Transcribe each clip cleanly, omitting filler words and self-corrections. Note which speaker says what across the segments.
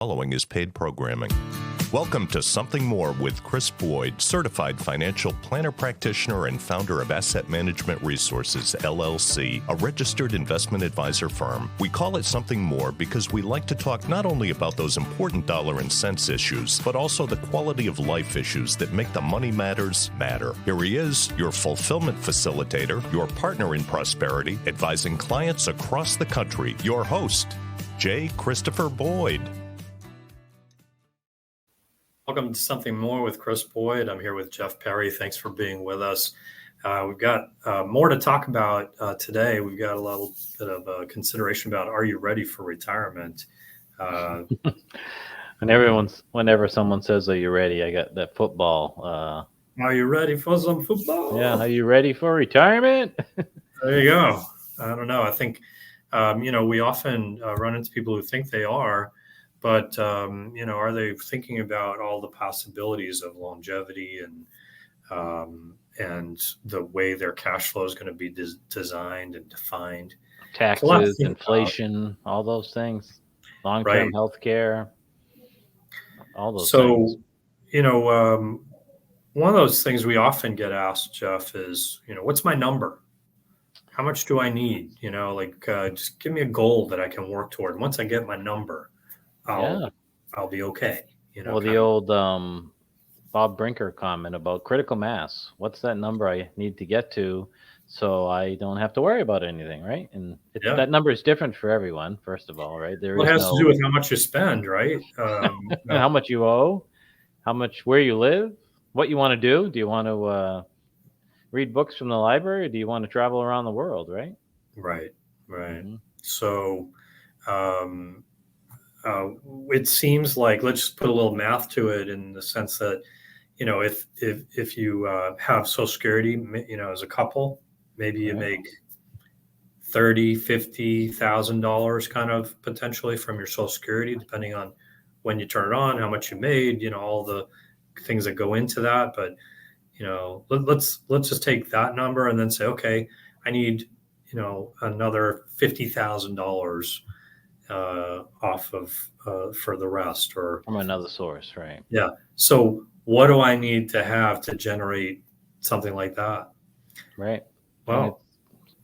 Speaker 1: Following is paid programming. Welcome to Something More with Chris Boyd, certified financial planner practitioner and founder of Asset Management Resources, LLC, a registered investment advisor firm. We call it Something More because we like to talk not only about those important dollar and cents issues, but also the quality of life issues that make the money matters matter. Here he is, your fulfillment facilitator, your partner in prosperity, advising clients across the country, your host, J. Christopher Boyd.
Speaker 2: Welcome to Something More with Chris Boyd. I'm here with Jeff Perry. Thanks for being with us. We've got more to talk about today. We've got a little bit of consideration about, are you ready for retirement?
Speaker 3: Whenever someone says, are you ready? I got that football.
Speaker 2: Are you ready for some football?
Speaker 3: Yeah. Are you ready for retirement?
Speaker 2: There you go. I don't know. I think, we often run into people who think they are, but, are they thinking about all the possibilities of longevity and the way their cash flow is going to be designed and defined?
Speaker 3: Taxes, inflation, all those things, long-term health care, all those things.
Speaker 2: So, one of those things we often get asked, Jeff, is, what's my number? How much do I need? Just give me a goal that I can work toward. Once I get my number, I'll be okay.
Speaker 3: Well, the old Bob Brinker comment about critical mass. What's that number I need to get to so I don't have to worry about anything, right? And that number is different for everyone, first of all, right?
Speaker 2: It has to do with how much you spend, right?
Speaker 3: How much you owe, where you live, what you want to do. Do you want to read books from the library? Or do you want to travel around the world, right?
Speaker 2: Right. Mm-hmm. So it seems like, let's just put a little math to it in the sense that, if you have Social Security, as a couple, maybe you make $30,000, $50,000 kind of potentially from your Social Security, depending on when you turn it on, how much you made, all the things that go into that. But, let's just take that number and then say, okay, I need, another $50,000 off of for the rest, or
Speaker 3: from another source, right?
Speaker 2: Yeah. So what do I need to have to generate something like that?
Speaker 3: Right.
Speaker 2: Well,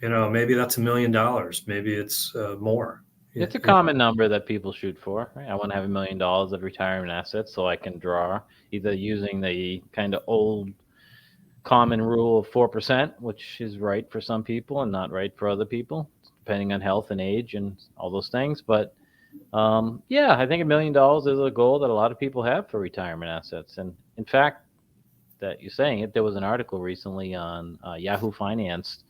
Speaker 2: maybe that's $1 million. Maybe it's more.
Speaker 3: It's a common number that people shoot for, right? I want to have $1 million of retirement assets so I can draw, either using the kind of old common rule of 4%, which is right for some people and not right for other people, depending on health and age and all those things. But I think $1 million is a goal that a lot of people have for retirement assets. And in fact, that you're saying it, there was an article recently on Yahoo Finance,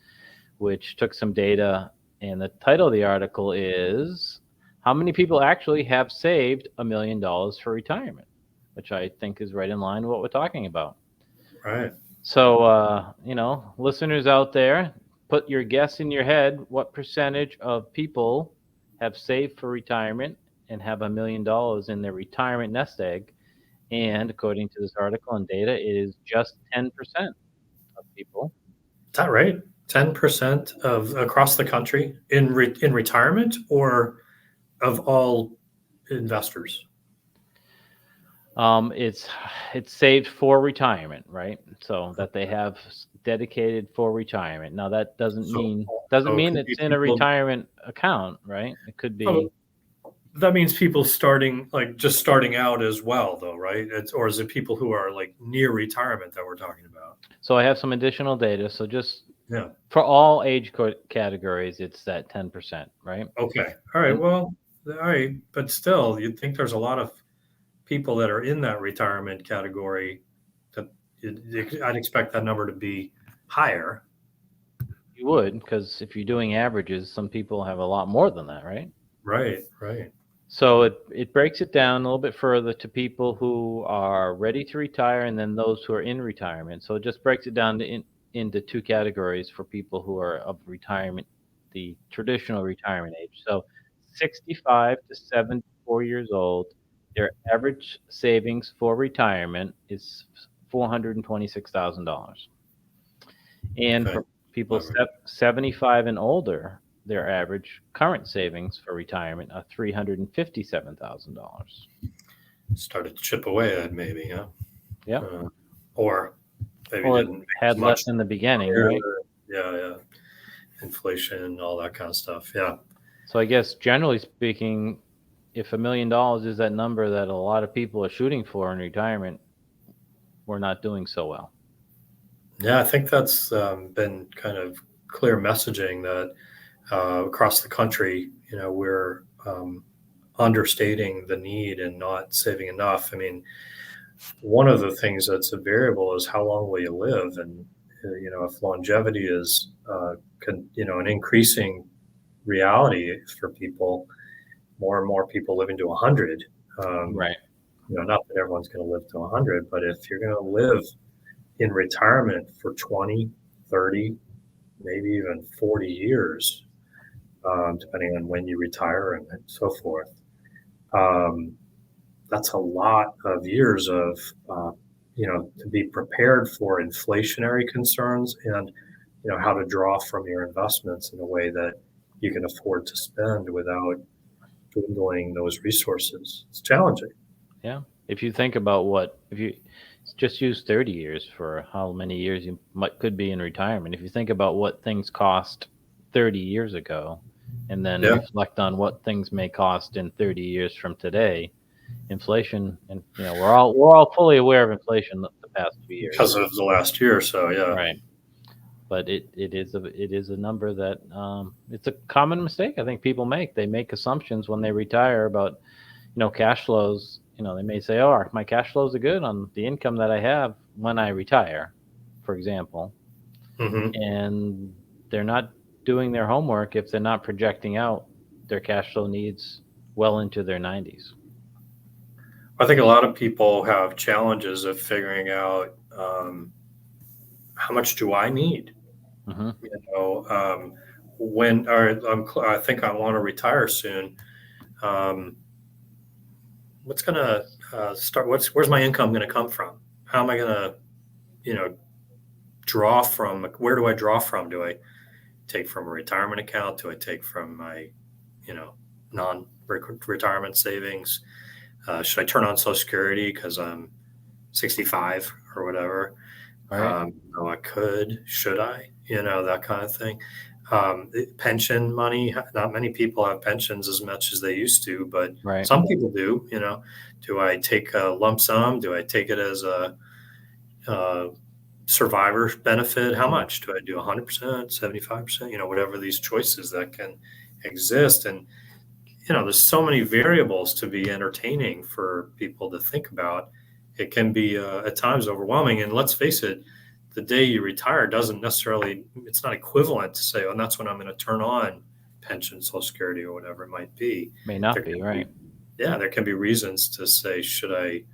Speaker 3: which took some data, and the title of the article is how many people actually have saved $1 million for retirement, which I think is right in line with what we're talking about.
Speaker 2: Right.
Speaker 3: So, listeners out there, put your guess in your head. What percentage of people have saved for retirement and have $1 million in their retirement nest egg? And according to this article and data, it is just 10% of people.
Speaker 2: Is that right? 10% of across the country in retirement, or of all investors?
Speaker 3: It's saved for retirement, right? So that they have dedicated for retirement. Now that doesn't mean it's in a retirement account, right? It could be.
Speaker 2: That means people starting out as well, though, right? Or is it people who are like near retirement that we're talking about?
Speaker 3: So I have some additional data. So just for all age categories, it's that 10%, right?
Speaker 2: Okay. All right. Well, all right. But still, you'd think there's a lot of people that are in that retirement category that I'd expect that number to be higher.
Speaker 3: You would, because if you're doing averages, some people have a lot more than that, right?
Speaker 2: Right.
Speaker 3: So it breaks it down a little bit further to people who are ready to retire and then those who are in retirement. So it just breaks it down into two categories for people who are of retirement, the traditional retirement age. So 65 to 74 years old, their average savings for retirement is $426,000. And for people 75 and older, their average current savings for retirement are $357,000.
Speaker 2: Started to chip away at maybe, huh?
Speaker 3: Yep.
Speaker 2: Or maybe
Speaker 3: Well, it
Speaker 2: didn't make as
Speaker 3: had
Speaker 2: much.
Speaker 3: less in the beginning, right?
Speaker 2: Yeah. Inflation, all that kind of stuff. Yeah.
Speaker 3: So I guess generally speaking, if $1 million is that number that a lot of people are shooting for in retirement, we're not doing so well.
Speaker 2: Yeah, I think that's been kind of clear messaging that across the country, we're understating the need and not saving enough. I mean, one of the things that's a variable is how long will you live, and if longevity is an increasing reality for people, more and more people living to 100.
Speaker 3: Right.
Speaker 2: Not that everyone's going to live to 100, but if you're going to live in retirement for 20, 30, maybe even 40 years, depending on when you retire and so forth. That's a lot of years of, to be prepared for inflationary concerns and, how to draw from your investments in a way that you can afford to spend without dwindling those resources. It's challenging.
Speaker 3: Yeah. If you think about if you just use 30 years for how many years you could be in retirement, if you think about what things cost 30 years ago, and then reflect on what things may cost in 30 years from today, inflation, and we're all fully aware of inflation the past 2 years
Speaker 2: because of the last year or so. Yeah.
Speaker 3: right. But it is a number that it's a common mistake I think people make. They make assumptions when they retire about cash flows. They may say, oh, my cash flows are good on the income that I have when I retire, for example.
Speaker 2: Mm-hmm.
Speaker 3: And they're not doing their homework if they're not projecting out their cash flow needs well into their 90s.
Speaker 2: I think a lot of people have challenges of figuring out how much do I need?
Speaker 3: Mm-hmm.
Speaker 2: When I think I want to retire soon. What's going to start? Where's my income going to come from? How am I going to, draw from? Where do I draw from? Do I take from a retirement account? Do I take from my, non-retirement savings? Should I turn on Social Security because I'm 65 or whatever?
Speaker 3: Right.
Speaker 2: I could. Should I? That kind of thing. Pension money. Not many people have pensions as much as they used to, but some people do. Do I take a lump sum? Do I take it as a survivor benefit? How much do I do? 100%, 75%? Whatever these choices that can exist, and there's so many variables to be entertaining for people to think about. It can be at times overwhelming. And let's face it, the day you retire doesn't necessarily, it's not equivalent to say, oh, and that's when I'm going to turn on pension, Social Security, or whatever it might be.
Speaker 3: May not be, right.
Speaker 2: There can be reasons to say, should I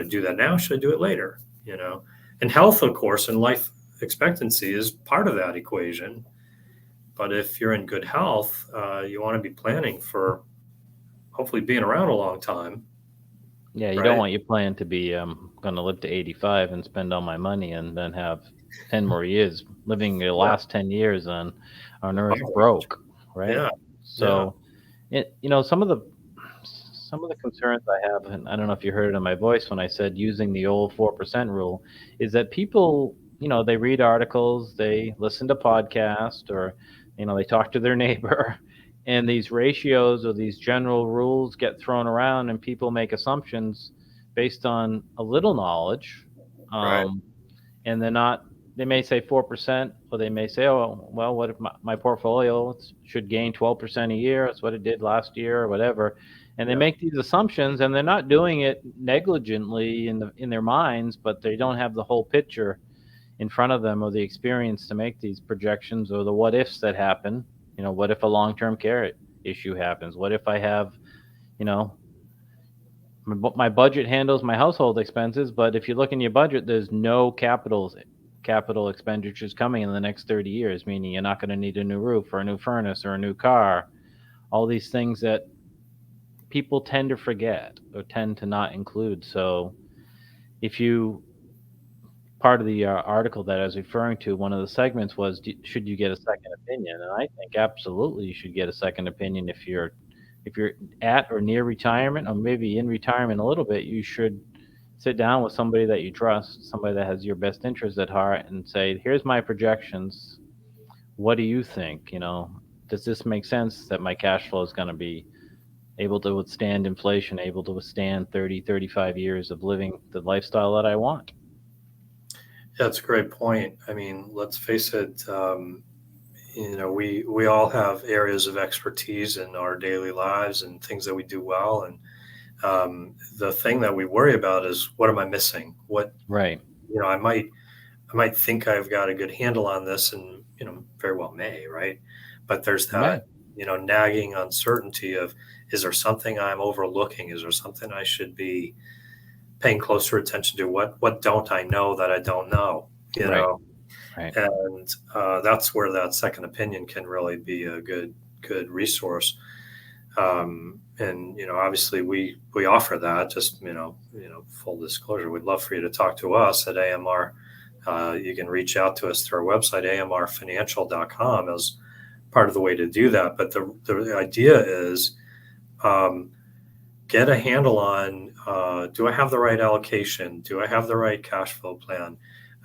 Speaker 2: do that now? Should I do it later? And health, of course, and life expectancy is part of that equation. But if you're in good health, you want to be planning for hopefully being around a long time.
Speaker 3: Yeah, you don't want your plan to be going to live to 85 and spend all my money and then have 10 more years living the last 10 years on earth broke, right?
Speaker 2: Yeah.
Speaker 3: So, some of the concerns I have, and I don't know if you heard it in my voice when I said using the old 4% rule, is that people, they read articles, they listen to podcasts, or they talk to their neighbor. And these ratios or these general rules get thrown around, and people make assumptions based on a little knowledge. And they may say 4%, or they may say, oh, well, what if my portfolio should gain 12% a year? That's what it did last year or whatever. And they make these assumptions, and they're not doing it negligently in their minds, but they don't have the whole picture in front of them or the experience to make these projections or the what ifs that happen. What if a long-term care issue happens? What if I have, my budget handles my household expenses, but if you look in your budget, there's no capital expenditures coming in the next 30 years, meaning you're not going to need a new roof or a new furnace or a new car, all these things that people tend to forget or tend to not include. So if you part of the article that I was referring to, one of the segments was, should you get a second opinion? And I think absolutely you should get a second opinion if you're at or near retirement, or maybe in retirement a little bit. You should sit down with somebody that you trust, somebody that has your best interest at heart, and say, here's my projections. What do you think? Does this make sense that my cash flow is going to be able to withstand inflation, able to withstand 30, 35 years of living the lifestyle that I want?
Speaker 2: Yeah, that's a great point. I mean, let's face it, we all have areas of expertise in our daily lives and things that we do well. And the thing that we worry about is, what am I missing?
Speaker 3: Right.
Speaker 2: I might think I've got a good handle on this, and, very well may, right? But there's that, nagging uncertainty of, is there something I'm overlooking? Is there something I should be paying closer attention to? What don't I know that I don't know?
Speaker 3: Right.
Speaker 2: And that's where that second opinion can really be a good resource. And obviously we offer that. Just full disclosure, we'd love for you to talk to us at AMR. You can reach out to us through our website, amrfinancial.com, as part of the way to do that. But the idea is, get a handle on, do I have the right allocation? Do I have the right cash flow plan?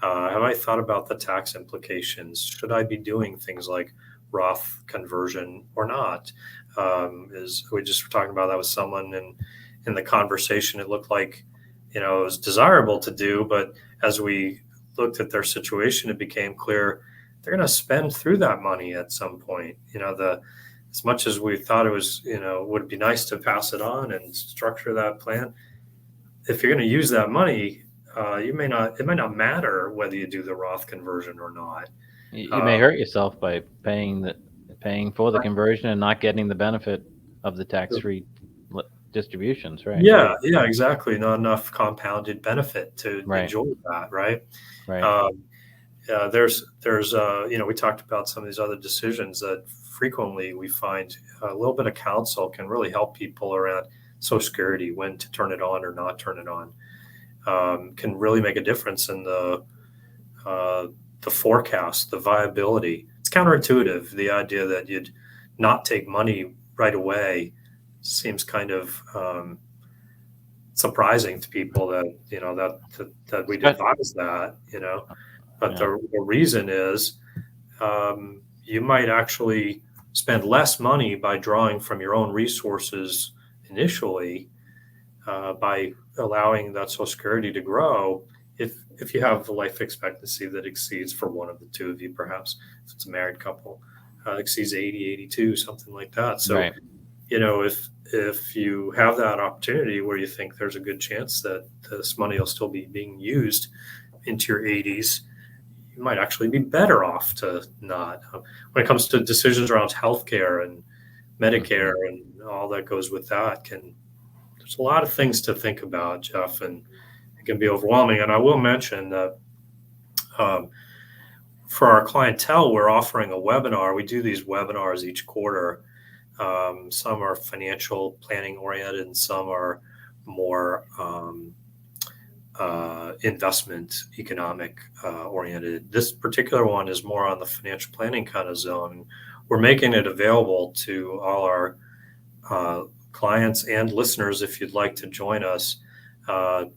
Speaker 2: Have I thought about the tax implications? Should I be doing things like Roth conversion or not? As we just were talking about that with someone, and in the conversation, it looked like, it was desirable to do, but as we looked at their situation, it became clear they're going to spend through that money at some point. As much as we thought it was, would be nice to pass it on and structure that plan, if you're going to use that money, it may not matter whether you do the Roth conversion or not.
Speaker 3: You may hurt yourself by paying for the conversion and not getting the benefit of the tax-free distributions, right?
Speaker 2: Yeah, exactly. Not enough compounded benefit to enjoy that, right?
Speaker 3: Right.
Speaker 2: There's we talked about some of these other decisions that frequently we find a little bit of counsel can really help people around Social Security, when to turn it on or not turn it on. Can really make a difference in the forecast, the viability. It's counterintuitive. The idea that you'd not take money right away seems kind of surprising to people, that we'd advise that, but the reason is, you might actually spend less money by drawing from your own resources initially, by allowing that Social Security to grow, if you have the life expectancy that exceeds, for one of the two of you, perhaps if it's a married couple, exceeds 80, 82, something like that. So,
Speaker 3: right.
Speaker 2: If you have that opportunity where you think there's a good chance that this money will still be being used into your 80s, you might actually be better off to not. When it comes to decisions around healthcare and Medicare and all that goes with that, there's a lot of things to think about, Jeff, and it can be overwhelming. And I will mention that for our clientele, we're offering a webinar. We do these webinars each quarter. Some are financial planning oriented, and some are more investment economic oriented. This particular one is more on the financial planning kind of zone. We're making it available to all our clients and listeners. If you'd like to join us,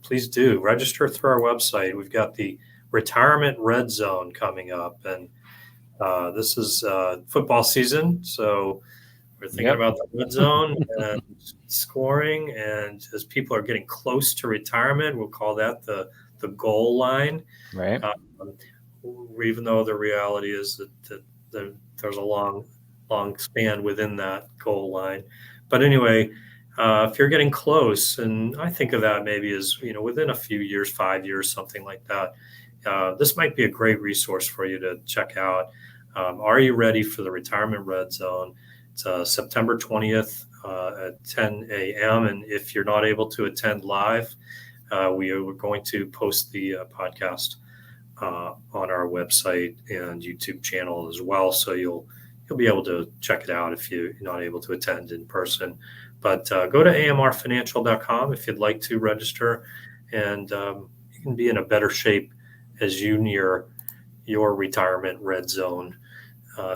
Speaker 2: please do register through our website. We've got the Retirement Red Zone coming up, and this is football season, so we're thinking about the red zone and scoring. And as people are getting close to retirement, we'll call that the goal line.
Speaker 3: Right.
Speaker 2: Even though the reality is that there's a long span within that goal line. But anyway, if you're getting close, and I think of that maybe as, within a few years, 5 years, something like that, this might be a great resource for you to check out. Are you ready for the Retirement Red Zone? It's September 20th at 10 a.m. And if you're not able to attend live, we are going to post the podcast on our website and YouTube channel as well. So you'll be able to check it out if you're not able to attend in person. But go to amrfinancial.com if you'd like to register, and you can be in a better shape as you near your retirement red zone,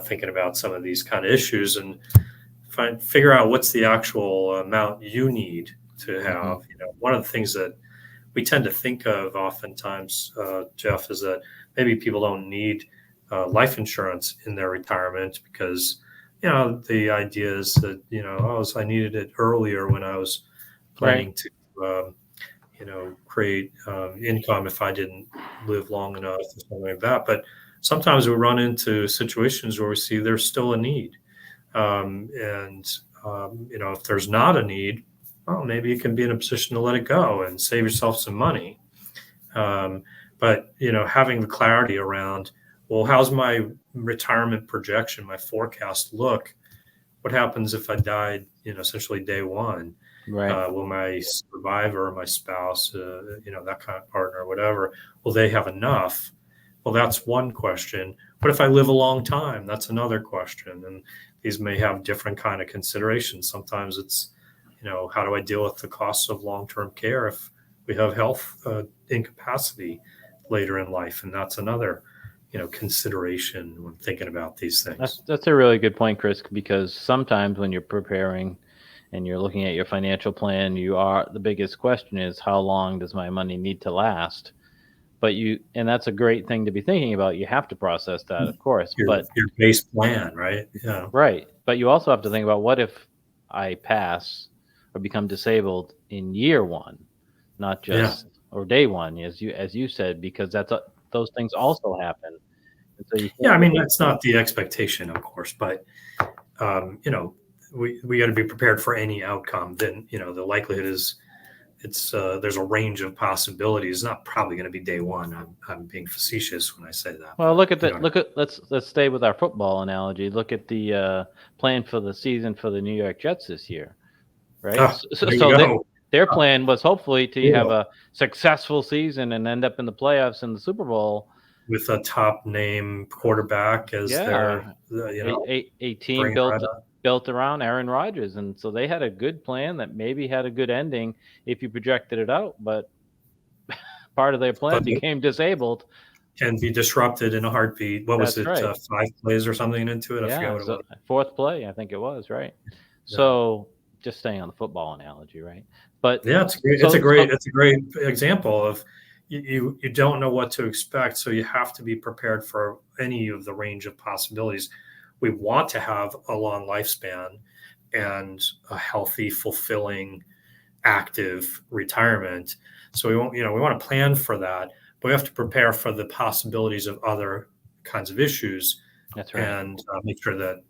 Speaker 2: thinking about some of these kind of issues and figure out what's the actual amount you need to have. One of the things that we tend to think of oftentimes, Jeff, is that maybe people don't need life insurance in their retirement because, the idea is that, I needed it earlier when I was planning to, create income if I didn't live long enough or something like that. But sometimes we run into situations where we see there's still a need. If there's not a need, well, maybe you can be in a position to let it go and save yourself some money. But having the clarity around, well, how's my retirement projection, my forecast look? What happens if I died, essentially day one?
Speaker 3: Right.
Speaker 2: Will my survivor, my spouse, that kind of partner or whatever, will they have enough? Well, that's one question. What if I live a long time? That's another question. And these may have different kind of considerations. Sometimes it's, how do I deal with the costs of long-term care if we have health incapacity later in life? And that's another, consideration when thinking about these things.
Speaker 3: That's a really good point, Chris, because sometimes when you're preparing and you're looking at your financial plan, the biggest question is, how long does my money need to last? And that's a great thing to be thinking about. You have to process that, of course, your
Speaker 2: base plan, right? Yeah.
Speaker 3: Right. But you also have to think about, what if I pass or become disabled in year one, not just or day one, as you said, because those things also happen. And so
Speaker 2: that's not the expectation, of course, but we got to be prepared for any outcome. Then the likelihood is there's a range of possibilities. It's not probably going to be day one. I'm being facetious when I say that.
Speaker 3: Well, let's stay with our football analogy. Look at the plan for the season for the New York Jets this year, right? Their plan was hopefully to have a successful season and end up in the playoffs in the Super Bowl
Speaker 2: with a top name quarterback as their
Speaker 3: a team built around Aaron Rodgers. And so they had a good plan that maybe had a good ending if you projected it out, but part of their plan became disabled.
Speaker 2: Can be disrupted in a heartbeat. What was it, 5 plays or something into it? I forget what it was.
Speaker 3: Fourth play, I think it was, right? Yeah. So just staying on the football analogy, right? But
Speaker 2: it's a great example of you don't know what to expect, so you have to be prepared for any of the range of possibilities. We want to have a long lifespan and a healthy, fulfilling, active retirement. So we want to plan for that, but we have to prepare for the possibilities of other kinds of issues.
Speaker 3: That's right.
Speaker 2: And make sure that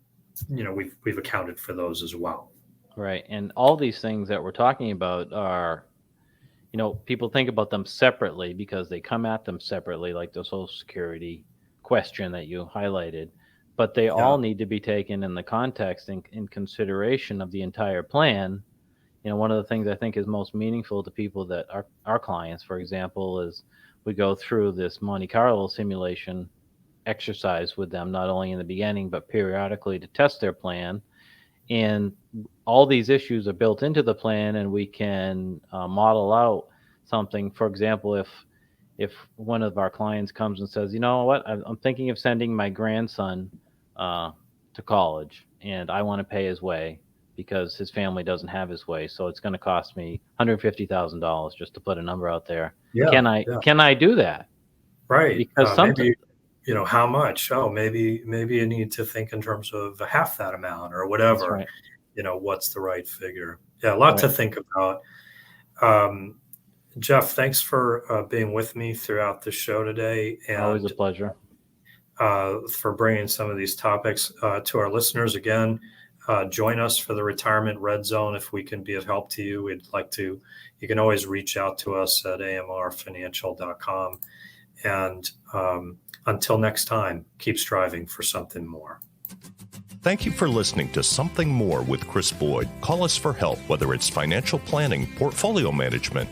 Speaker 2: we've accounted for those as well.
Speaker 3: Right. And all these things that we're talking about are, people think about them separately because they come at them separately, like the Social Security question that you highlighted. But they all need to be taken in the context and in consideration of the entire plan. One of the things I think is most meaningful to people that are our clients, for example, is we go through this Monte Carlo simulation exercise with them, not only in the beginning, but periodically to test their plan. And all these issues are built into the plan, and we can model out something. For example, if one of our clients comes and says, I'm thinking of sending my grandson to college, and I want to pay his way because his family doesn't have his way. So it's going to cost me $150,000, just to put a number out there. Yeah, can I do that?
Speaker 2: Right.
Speaker 3: Because
Speaker 2: maybe, how much? Oh, maybe you need to think in terms of half that amount or whatever. Right. What's the right figure? Yeah, a lot to think about. Jeff, thanks for being with me throughout the show today. And
Speaker 3: always a pleasure.
Speaker 2: For bringing some of these topics to our listeners. Again, join us for the Retirement Red Zone if we can be of help to you. We'd like to. You can always reach out to us at amrfinancial.com. And until next time, keep striving for something more.
Speaker 1: Thank you for listening to Something More with Chris Boyd. Call us for help, whether it's financial planning, portfolio management,